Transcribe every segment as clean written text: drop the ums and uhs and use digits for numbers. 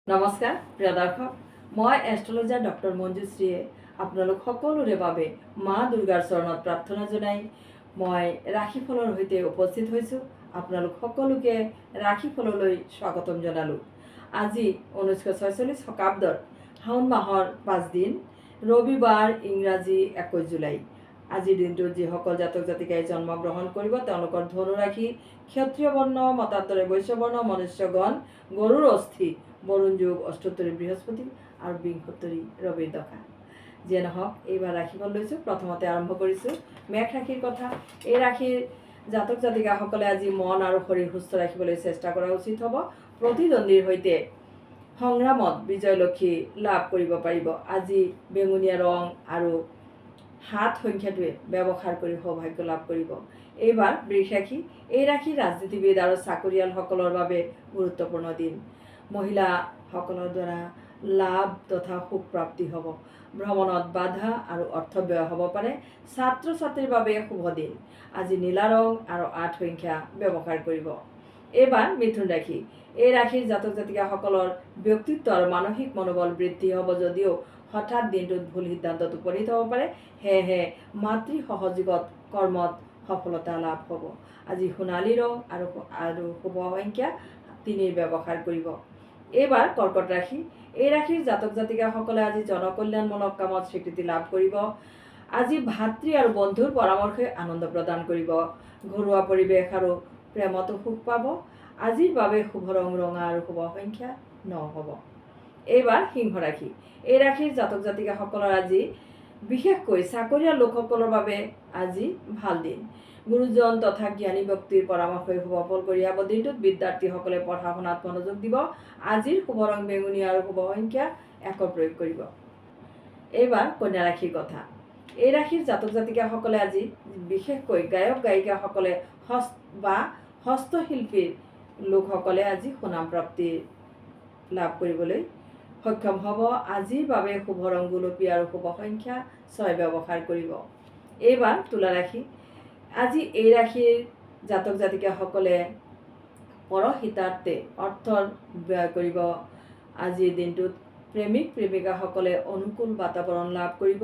নমস্কাৰ প্ৰিয় দৰ্শক মই এষ্ট্ৰলজাৰ ডক্টৰ মঞ্জুশ্ৰীয়ে আপোনালোক সকলোৰে বাবে মা দুৰ্গাৰ চৰণত প্ৰাৰ্থনা জনাই মই ৰাশিফলৰ সৈতে উপস্থিত হৈছোঁ। আপোনালোক সকলোকে ৰাশিফললৈ স্বাগতম জনালোঁ। আজি 1946 শকাব্দৰ শাওণ মাহৰ 5 দিন ৰবিবাৰ, ইংৰাজী 21 জুলাই। আজিৰ দিনটোত যিসকল জাতক জাতিকাই জন্মগ্ৰহণ কৰিব তেওঁলোকৰ ধনু ৰাশি, ক্ষত্ৰিয় বৰ্ণ, মতান্তৰে বৈশ্য বৰ্ণ, মনুষ্যগণ, গৰুৰ অস্থি, বৰুণ যোগ, অষ্টোত্তৰী বৃহস্পতি আৰু বিংশোত্তৰী ৰবিৰ দশা। যিয়ে নহওক, এইবাৰ ৰাশিফল লৈছোঁ। প্ৰথমতে আৰম্ভ কৰিছোঁ মেঘ ৰাশিৰ কথা। এই ৰাশিৰ জাতক জাতিকাসকলে আজি মন আৰু শৰীৰ সুস্থ ৰাখিবলৈ চেষ্টা কৰা উচিত হ'ব। প্ৰতিদ্বন্দ্বীৰ সৈতে সংগ্ৰামত বিজয়লক্ষী লাভ কৰিব পাৰিব। আজি বেঙুনীয়া ৰং আৰু 7 সংখ্যাটোৱে ব্যৱহাৰ কৰি সৌভাগ্য লাভ কৰিব। এইবাৰ বৃষ ৰাশি। এই ৰাশিৰ ৰাজনীতিবিদ আৰু চাকৰিয়ালসকলৰ বাবে গুৰুত্বপূৰ্ণ দিন। মহিলাসকলৰ দ্বাৰা লাভ তথা সুখ প্ৰাপ্তি হ'ব। ভ্ৰমণত বাধা আৰু অৰ্থ ব্যয় হ'ব পাৰে। ছাত্ৰ ছাত্ৰীৰ বাবে শুভ দিন। আজি নীলা ৰং আৰু 8 সংখ্যা ব্যৱহাৰ কৰিব। এইবাৰ মিথুন ৰাশি। এই ৰাশিৰ জাতক জাতিকাসকলৰ ব্যক্তিত্ব আৰু মানসিক মনোবল বৃদ্ধি হ'ব যদিও হঠাৎ দিনটোত ভুল সিদ্ধান্তত উপনীত হ'ব পাৰে। সেয়েহে মাতৃ সহযোগত কৰ্মত সফলতা লাভ হ'ব। আজি সোণালী ৰং আৰু শুভ সংখ্যা 3 ব্যৱহাৰ কৰিব। এইবাৰ কৰ্কট ৰাশি। এই ৰাশিৰ জাতক জাতিকাসকলে আজি জনকল্যাণমূলক কামত স্বীকৃতি লাভ কৰিব। আজি ভাতৃ আৰু বন্ধুৰ পৰামৰ্শই আনন্দ প্ৰদান কৰিব। ঘৰুৱা পৰিৱেশ আৰু প্ৰেমতো সুখ পাব। আজিৰ বাবে শুভ ৰং ৰঙা আৰু শুভ সংখ্যা 9 হ'ব। এইবাৰ সিংহ ৰাশি। এই ৰাশিৰ জাতক জাতিকাসকলৰ আজি বিশেষকৈ চাকৰিয়াল লোকসকলৰ বাবে আজি ভাল দিন। গুৰুজন তথা জ্ঞানী ব্যক্তিৰ পৰামৰ্শই শুভ ফল কঢ়িয়াব। দিনটোত বিদ্যাৰ্থীসকলে পঢ়া শুনাত মনোযোগ দিব। আজিৰ শুভ ৰং বেঙুনীয়া আৰু শুভ সংখ্যা 1 প্ৰয়োগ কৰিব। এইবাৰ কন্যা ৰাশিৰ কথা। এই ৰাশিৰ জাতক জাতিকাসকলে আজি বিশেষকৈ গায়ক গায়িকাসকলে হস্তশিল্পীৰ লোকসকলে আজি সুনাম প্ৰাপ্তি লাভ কৰিবলৈ সক্ষম হ'ব। আজিৰ বাবে শুভ ৰং গুলপীয়া আৰু শুভ সংখ্যা 6 ব্যৱহাৰ কৰিব। এইবাৰ তুলা ৰাশি। আজি এই ৰাশিৰ জাতক জাতিকাসকলে পৰহিতাৰ্থে অৰ্থৰ ব্যয় কৰিব। আজিৰ দিনটোত প্ৰেমিক প্ৰেমিকাসকলে অনুকূল বাতাবৰণ লাভ কৰিব।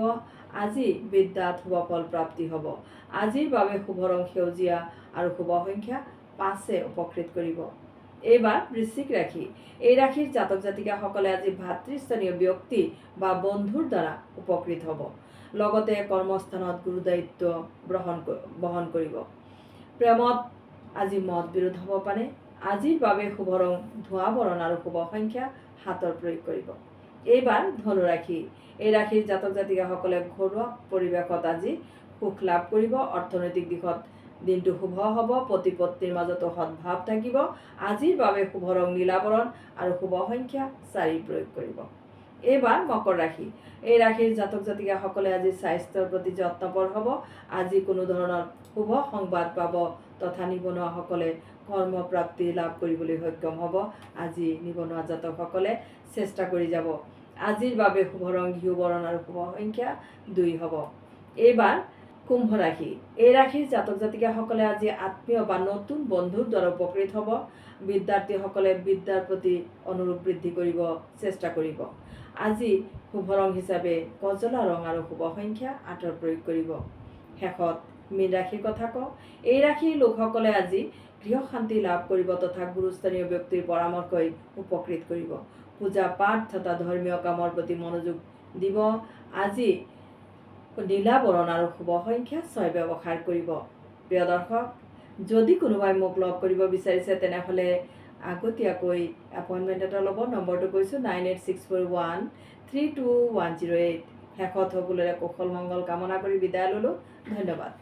আজি বিদ্যাত শুভ ফল প্ৰাপ্তি হ'ব। আজিৰ বাবে শুভ ৰং সেউজীয়া আৰু শুভ সংখ্যা 5 উপকৃত কৰিব। এইবাৰ বৃশ্চিক ৰাশি। এই ৰাশিৰ জাতক জাতিকাসকলে আজি ভাতৃস্থানীয় ব্যক্তি বা বন্ধুৰ দ্বাৰা উপকৃত হ'ব। লগতে কৰ্মস্থানত গুৰু দায়িত্ব বহন কৰিব। প্ৰেমত আজি মত বিৰোধ হ'ব পাৰে। আজিৰ বাবে শুভ ৰং ধোঁৱা বৰণ আৰু শুভ সংখ্যা 7 প্ৰয়োগ কৰিব। এইবাৰ ধনু ৰাশি। এই ৰাশিৰ জাতক জাতিকাসকলে ঘৰুৱা পৰিৱেশত আজি সুখ লাভ কৰিব। অৰ্থনৈতিক দিশত দিনটো শুভ হ'ব। পতি পত্নীৰ মাজতো সদ্ভাৱ থাকিব। আজিৰ বাবে শুভ ৰং নীলা বৰণ আৰু শুভ সংখ্যা 4 প্ৰয়োগ কৰিব। এইবাৰ মকৰ ৰাশি। এই ৰাশিৰ জাতক জাতিকাসকলে আজি স্বাস্থ্যৰ প্ৰতি যত্নপৰ হ'ব। আজি কোনো ধৰণৰ শুভ সংবাদ পাব তথা নিবনুৱাসকলে কৰ্মপ্ৰাপ্তি লাভ কৰিবলৈ সক্ষম হ'ব। আজি নিবনুৱা জাতকসকলে চেষ্টা কৰি যাব। আজিৰ বাবে শুভ ৰং ঘিউ বৰণ আৰু শুভ সংখ্যা 2 হ'ব। এইবাৰ কুম্ভ ৰাশি। এই ৰাশিৰ জাতক জাতিকাসকলে আজি আত্মীয় বা নতুন বন্ধুৰ দ্বাৰা উপকৃত হ'ব। বিদ্যাৰ্থীসকলে বিদ্যাৰ প্ৰতি অনুৰূপ বৃদ্ধি কৰিব চেষ্টা কৰিব। আজি শুভ ৰং হিচাপে কজলা ৰং আৰু শুভ সংখ্যা 8 প্ৰয়োগ কৰিব। শেষত মীন ৰাশিৰ কথা কওঁ। এই ৰাশিৰ লোকসকলে আজি গৃহ শান্তি লাভ কৰিব তথা গুৰুস্থানীয় ব্যক্তিৰ পৰামৰ্শই উপকৃত কৰিব। পূজা পাঠ তথা ধৰ্মীয় কামৰ প্ৰতি মনোযোগ দিব। আজি নীলা বৰণ আৰু শুভ সংখ্যা 6 ব্যৱহাৰ কৰিব। প্ৰিয় দৰ্শক, যদি কোনোবাই মোক লগ কৰিব বিচাৰিছে তেনেহ'লে আগতীয়াকৈ এপইণ্টমেণ্ট এটা ল'ব। নম্বৰটো কৈছোঁ 9864132108। শেষত সকলোৰে কুশল মংগল কামনা কৰি বিদায় ল'লোঁ। ধন্যবাদ।